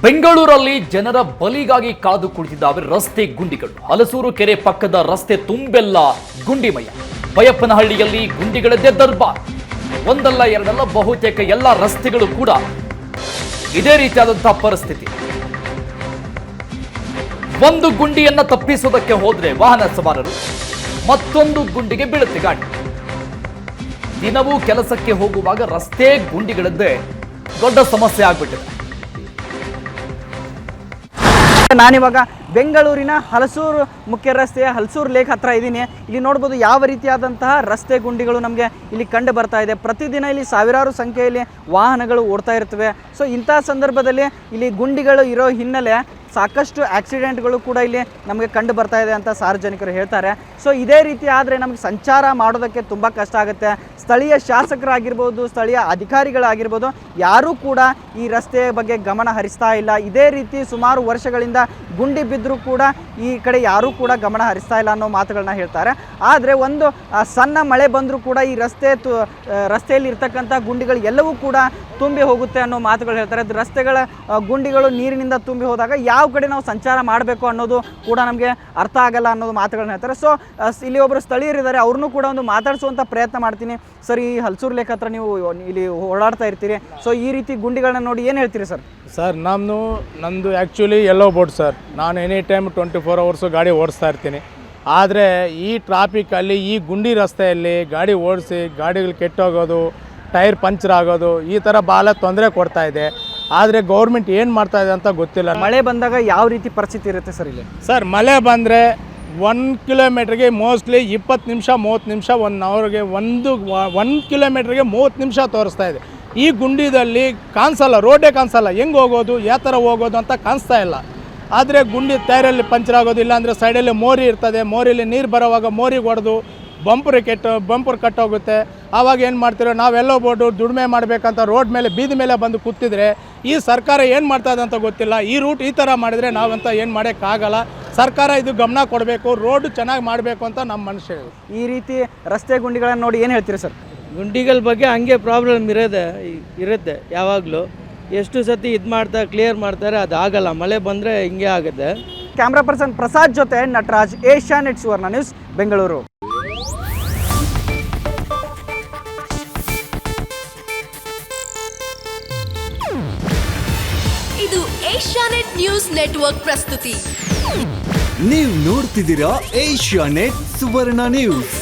ಬೆಂಗಳೂರಲ್ಲಿ ಜನರ ಬಲಿಗಾಗಿ ಕಾದು ಕುಳಿತಿದ್ದಾವೆ ರಸ್ತೆ ಗುಂಡಿಗಳು. ಹಲಸೂರು ಕೆರೆ ಪಕ್ಕದ ರಸ್ತೆ ತುಂಬೆಲ್ಲ ಗುಂಡಿಮಯ. ಬೈಯಪ್ಪನಹಳ್ಳಿಯಲ್ಲಿ ಗುಂಡಿಗಳದ್ದೇ ದರ್ಬಾರ್. ಒಂದಲ್ಲ ಎರಡಲ್ಲ ಬಹುತೇಕ ಎಲ್ಲ ರಸ್ತೆಗಳು ಕೂಡ ಇದೇ ರೀತಿಯಾದಂತಹ ಪರಿಸ್ಥಿತಿ. ಒಂದು ಗುಂಡಿಯನ್ನ ತಪ್ಪಿಸೋದಕ್ಕೆ ಹೋದ್ರೆ ವಾಹನ ಸವಾರರು ಮತ್ತೊಂದು ಗುಂಡಿಗೆ ಬೀಳುತ್ತೆ ಗಾಡಿ. ದಿನವೂ ಕೆಲಸಕ್ಕೆ ಹೋಗುವಾಗ ರಸ್ತೆ ಗುಂಡಿಗಳದ್ದೇ ದೊಡ್ಡ ಸಮಸ್ಯೆ ಆಗ್ಬಿಟ್ಟಿದೆ. ನಾನಿವಾಗ ಬೆಂಗಳೂರಿನ ಹಲಸೂರು ಮುಖ್ಯ ರಸ್ತೆಯ ಹಲಸೂರು ಲೇಕ್ ಹತ್ರ ಇದ್ದೀನಿ. ಇಲ್ಲಿ ನೋಡ್ಬೋದು ಯಾವ ರೀತಿಯಾದಂತಹ ರಸ್ತೆ ಗುಂಡಿಗಳು ನಮಗೆ ಇಲ್ಲಿ ಕಂಡು ಬರ್ತಾ ಇದೆ. ಪ್ರತಿದಿನ ಇಲ್ಲಿ ಸಾವಿರಾರು ಸಂಖ್ಯೆಯಲ್ಲಿ ವಾಹನಗಳು ಓಡ್ತಾ ಇರ್ತವೆ. ಸೊ ಇಂಥ ಸಂದರ್ಭದಲ್ಲಿ ಇಲ್ಲಿ ಗುಂಡಿಗಳು ಇರೋ ಹಿನ್ನೆಲೆ ಸಾಕಷ್ಟು ಆಕ್ಸಿಡೆಂಟ್ಗಳು ಕೂಡ ಇಲ್ಲಿ ನಮಗೆ ಕಂಡು ಬರ್ತಾ ಇದೆ ಅಂತ ಸಾರ್ವಜನಿಕರು ಹೇಳ್ತಾರೆ. ಸೊ ಇದೇ ರೀತಿ ಆದರೆ ನಮಗೆ ಸಂಚಾರ ಮಾಡೋದಕ್ಕೆ ತುಂಬ ಕಷ್ಟ ಆಗುತ್ತೆ. ಸ್ಥಳೀಯ ಶಾಸಕರಾಗಿರ್ಬೋದು, ಸ್ಥಳೀಯ ಅಧಿಕಾರಿಗಳಾಗಿರ್ಬೋದು, ಯಾರೂ ಕೂಡ ಈ ರಸ್ತೆಯ ಬಗ್ಗೆ ಗಮನ ಹರಿಸ್ತಾ ಇಲ್ಲ. ಇದೇ ರೀತಿ ಸುಮಾರು ವರ್ಷಗಳಿಂದ ಗುಂಡಿ ಬಿದ್ದರೂ ಕೂಡ ಈ ಕಡೆ ಯಾರೂ ಕೂಡ ಗಮನ ಹರಿಸ್ತಾ ಇಲ್ಲ ಅನ್ನೋ ಮಾತುಗಳನ್ನ ಹೇಳ್ತಾರೆ. ಆದರೆ ಒಂದು ಸಣ್ಣ ಮಳೆ ಬಂದರೂ ಕೂಡ ಈ ರಸ್ತೆಯಲ್ಲಿ ಇರ್ತಕ್ಕಂಥ ಗುಂಡಿಗಳು ಎಲ್ಲವೂ ಕೂಡ ತುಂಬಿ ಹೋಗುತ್ತೆ ಅನ್ನೋ ಮಾತುಗಳು ಹೇಳ್ತಾರೆ. ಅದು ರಸ್ತೆಗಳ ಗುಂಡಿಗಳು ನೀರಿನಿಂದ ತುಂಬಿ ಹೋದಾಗ ಯಾವ ಕಡೆ ನಾವು ಸಂಚಾರ ಮಾಡಬೇಕು ಅನ್ನೋದು ಕೂಡ ನಮಗೆ ಅರ್ಥ ಆಗಲ್ಲ ಅನ್ನೋದು ಮಾತುಗಳನ್ನ ಹೇಳ್ತಾರೆ. ಸೊ ಇಲ್ಲಿ ಒಬ್ಬರು ಸ್ಥಳೀಯರಿದ್ದಾರೆ, ಅವ್ರನ್ನೂ ಕೂಡ ಒಂದು ಮಾತಾಡಿಸುವಂಥ ಪ್ರಯತ್ನ ಮಾಡ್ತೀನಿ. ಸರ್, ಈ ಹಲಸೂರು ಲೇಕ್ ಹತ್ರ ನೀವು ಇಲ್ಲಿ ಓಡಾಡ್ತಾ ಇರ್ತೀರಿ. ಸೊ ಈ ರೀತಿ ಗುಂಡಿಗಳನ್ನ ನೋಡಿ ಏನು ಹೇಳ್ತೀರಿ ಸರ್? ಸರ್, ನಂದು ಆ್ಯಕ್ಚುಲಿ ಯೆಲ್ಲೋ ಬೋರ್ಡ್ ಸರ್. ನಾನು ಎನಿ ಟೈಮ್ 24 ಅವರ್ಸು ಗಾಡಿ ಓಡಿಸ್ತಾ ಇರ್ತೀನಿ. ಆದರೆ ಈ ಟ್ರಾಫಿಕಲ್ಲಿ, ಈ ಗುಂಡಿ ರಸ್ತೆಯಲ್ಲಿ ಗಾಡಿ ಓಡಿಸಿ ಗಾಡಿಗಳು ಕೆಟ್ಟೋಗೋದು, ಟೈರ್ ಪಂಚರ್ ಆಗೋದು, ಈ ಥರ ಭಾಳ ತೊಂದರೆ ಕೊಡ್ತಾ ಇದೆ. ಆದರೆ ಗೌರ್ಮೆಂಟ್ ಏನು ಮಾಡ್ತಾ ಇದೆ ಅಂತ ಗೊತ್ತಿಲ್ಲ. ಮಳೆ ಬಂದಾಗ ಯಾವ ರೀತಿ ಪರಿಸ್ಥಿತಿ ಇರುತ್ತೆ ಸರ್ ಇಲ್ಲಿ? ಸರ್, ಮಳೆ ಬಂದರೆ 1 ಕಿಲೋಮೀಟ್ರಿಗೆ ಮೋಸ್ಟ್ಲಿ 20 ನಿಮಿಷ 30 ನಿಮಿಷ 1 ಅವರ್ಗೆ 1 ಕಿಲೋಮೀಟ್ರಿಗೆ 30 ನಿಮಿಷ ತೋರಿಸ್ತಾ ಇದೆ. ಈ ಗುಂಡಿದಲ್ಲಿ ಕಾಣಿಸಲ್ಲ, ರೋಡೇ ಕಾಣಿಸಲ್ಲ. ಹೆಂಗೆ ಹೋಗೋದು, ಯಾವ ಥರ ಹೋಗೋದು ಅಂತ ಕಾಣಿಸ್ತಾ ಇಲ್ಲ. ಆದರೆ ಗುಂಡಿ ಟೈರಲ್ಲಿ ಪಂಚರ್ ಆಗೋದು, ಇಲ್ಲಾಂದರೆ ಸೈಡಲ್ಲಿ ಮೋರಿ ಇರ್ತದೆ, ಮೋರಿಲಿ ನೀರು ಬರೋವಾಗ ಮೋರಿಗೆ ಹೊಡೆದು ಬಂಪರ್ ಕಟ್ಟೋಗುತ್ತೆ. ಆವಾಗ ಏನು ಮಾಡ್ತಿರೋ, ನಾವೆಲ್ಲೋ ಬೋರ್ಡು ದುಡಿಮೆ ಮಾಡಬೇಕಂತ ರೋಡ್ ಮೇಲೆ ಬೀದಿ ಮೇಲೆ ಬಂದು ಕೂತಿದ್ರೆ ಈ ಸರ್ಕಾರ ಏನು ಮಾಡ್ತಾ ಇದೆ ಅಂತ ಗೊತ್ತಿಲ್ಲ. ಈ ರೂಟ್ ಈ ಥರ ಮಾಡಿದರೆ ನಾವಂತ ಏನು ಮಾಡೋಕ್ಕಾಗಲ್ಲ. ಸರ್ಕಾರ ಇದು ಗಮನ ಕೊಡಬೇಕು, ರೋಡ್ ಚೆನ್ನಾಗಿ ಮಾಡಬೇಕು ಅಂತ ನಮ್ಮ ಮನುಷ್ಯ. ಈ ರೀತಿ ರಸ್ತೆ ಗುಂಡಿಗಳನ್ನು ನೋಡಿ ಏನು ಹೇಳ್ತೀರಿ ಸರ್? ಗುಂಡಿಗಳ ಬಗ್ಗೆ ಹಂಗೆ ಪ್ರಾಬ್ಲಮ್ ಇರುತ್ತೆ ಯಾವಾಗಲೂ. ಎಷ್ಟು ಸತಿ ಇದು ಮಾಡ್ತಾರೆ, ಕ್ಲಿಯರ್ ಮಾಡ್ತಾರೆ, ಅದು ಆಗಲ್ಲ. ಮಳೆ ಬಂದರೆ ಹಿಂಗೆ ಆಗುತ್ತೆ. ಕ್ಯಾಮ್ರಾ ಪರ್ಸನ್ ಪ್ರಸಾದ್ ಜೊತೆ ನಟರಾಜ್, ಏಷ್ಯಾನೆಟ್ ಸುವರ್ಣ ನ್ಯೂಸ್, ಬೆಂಗಳೂರು. ಇದು ಏಷ್ಯಾನೆಟ್ ನ್ಯೂಸ್ ನೆಟ್ವರ್ಕ್ ಪ್ರಸ್ತುತಿ. ನೀವು ನೋಡ್ತಿದ್ದೀರಾ ಏಷ್ಯಾನೆಟ್ ಸುವರ್ಣ ನ್ಯೂಸ್.